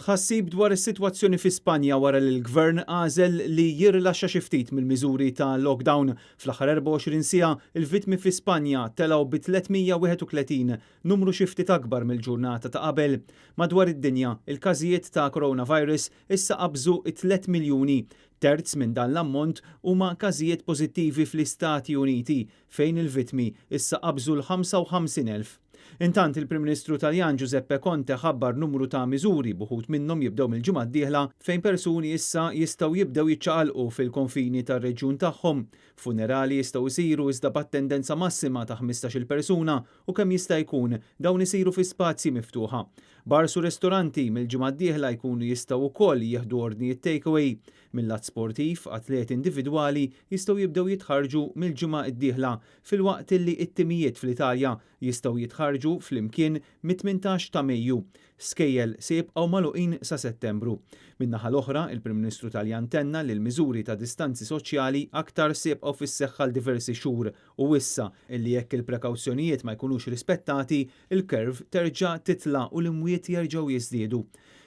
Tħassib dwar is-sitwazzjoni fi Spanja wara li l-Gvern għażel li jirlaxxa xi ftit mill-miżuri ta' lockdown. Fl-aħħar 24 siegħa il-vittmi fi Spanja telgħu bi 331, numru xi ftit akbar mill-ġurnata ta' qabel. Madwar id-dinja il-każijiet ta' coronavirus issa qabżu 3 miljuni. Terz minn dan l-ammont huma każijiet pożittivi fl-Istati Uniti fejn il-vittmi issa qabżu l-55,000. Intant il-Prim Ministru Taljan Giuseppe Conte ħabbar numru ta' miżuri buħut minnhom jibdew mill-ġimgħa d-dieħla fejn persuni issa jistgħu jibdew jiċċaqalqu fil-konfini tar-reġjun tagħhom. Funerali jistgħu jsiru iżda b'attendenza massima ta' 15-il persuna u kemm jista' jkun dawn isiru fi spazji miftuħa. Bars u ristoranti mill-ġimgħa d-dieħla jkunu jistgħu wkoll jieħdu ordnijiet takeaway. Mill-lat sportiv, atleti individwali jistgħu jibdew jitħarġu mill-ġimgħa d-dieħla filwaqt illi t-timijiet fl-Italja jistgħu jitħarġu flimkien mit-18 ta' Mejju. Skejjel se jibqgħu magħluqin sa' Settembru. Min-naħa l-oħra, il-Prim Ministru Taljan tenna li l-miżuri ta' distanzi soċjali aktar se jibqgħu fis-seħħa għal diversi xhur u issa illi jekk il-prekawzjonijiet ma jkunux rispettati, il-kerv terġa' titla' u l-imwiet jerġgħu jiżdiedu.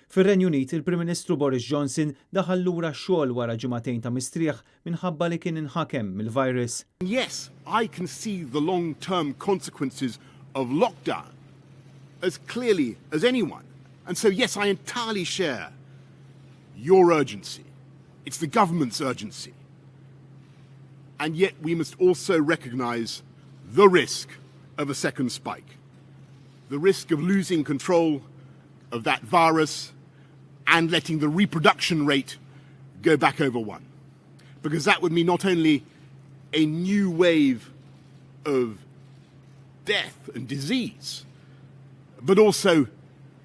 Fir-Renju Unit, il-Prim Ministru Boris Johnson daħal lura x-xogħol wara ġimagħtejn ta' mistrieħ minħabba li kien inħakem mill-virus. Yes, I can see the long-term consequences of lockdown as clearly as anyone. And so yes, I entirely share your urgency. It's the government's urgency. And yet we must also recognise the risk of a second spike. The risk of losing control of that virus and letting the reproduction rate go back over 1. Because that would mean not only a new wave of death and disease, but also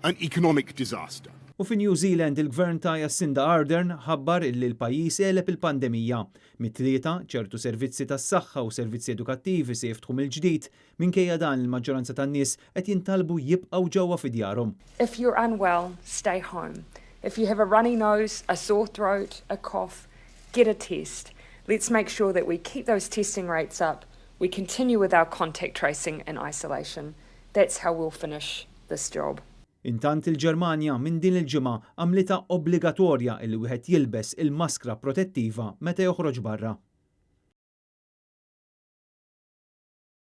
an economic disaster. U fi New Zealand il-Gvern ta' Jacinda Ardern ħabbar illi l-pajjiż għeleb il-pandemija. Mit-tlieta ċertu servizzi tas-saħħa u servizzi edukattivi se jiftħu mill-ġdid minkejja dan il-maġġoranza tan-nies qed jintalbu jibqgħu ġewwa fi djarhom. If you're unwell, stay home. If you have a runny nose, a sore throat, a cough, get a test. Let's make sure that we keep those testing rates up. We continue with our contact tracing and isolation. That's how we'll finish this job. Intant il-Ġermanja minn din il-ġimgħa għamlitha obbligatorja li wieħed jilbes il-maskra protettiva meta joħroġ barra.